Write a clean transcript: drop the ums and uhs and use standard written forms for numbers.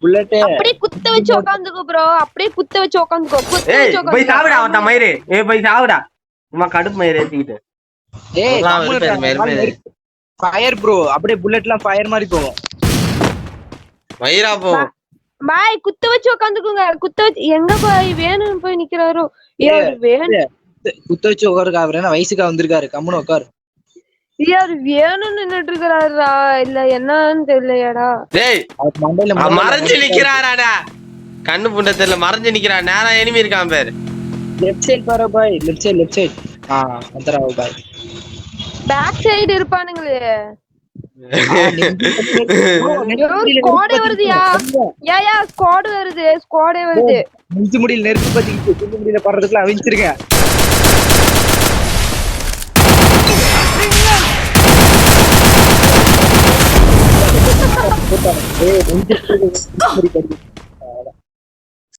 Bullet அப்படியே குத்த வச்சு உட்காந்துக்கோ ப்ரோ, அப்படியே குத்த வச்சு உட்காந்துக்கோ. ஏய் போய் சாவுடா அவன் மயிறு. ஏய் போய் சாவுடா. சும்மா கடுப்பு மயிறு ஏத்திக்கிட்டு. ஏய் ஃபயர் ப்ரோ, அப்படியே புல்லட்லாம் ஃபயர் மாதிரி போகும். மயிரா போ. பாய் குத்த வச்சு உட்காந்துக்குங்க. குத்த வச்சு எங்க பாய் வேணும்னு போய் நிக்கிறாரோ. யாரு வேணும் குத்த வச்சு உட்காருக்கா? அவர் என்ன வயசுக்கா வந்திருக்காரு? கம்முன்னு உட்காரு. யாரு வேணும்னு நின்னுட்டு இருக்கிறாரா இல்ல என்னன்னு தெரியலையாடா. டேய் மறைஞ்சு நிக்கிறாராடா. கண்ணு புண்ட தெரியல, மறைஞ்சு நிக்கிறான். நேரா எனிமி இருக்கான் பேர். லெஃப்ட் சைடு பாரு பாய், லெஃப்ட் சைடு. அந்தரா பாய். பேக் சைடு இருப்பானுங்களே. ஸ்குவாட் வருதுயா. யா ஸ்குவாட் வருது, ஸ்குவாடே வருது. நெஞ்சு முடியல நெருப்பு பத்திக்கிட்டு நெஞ்சு முடியல பறறதுக்குள்ள அவிஞ்சிருங்க. ஏய் நெஞ்சு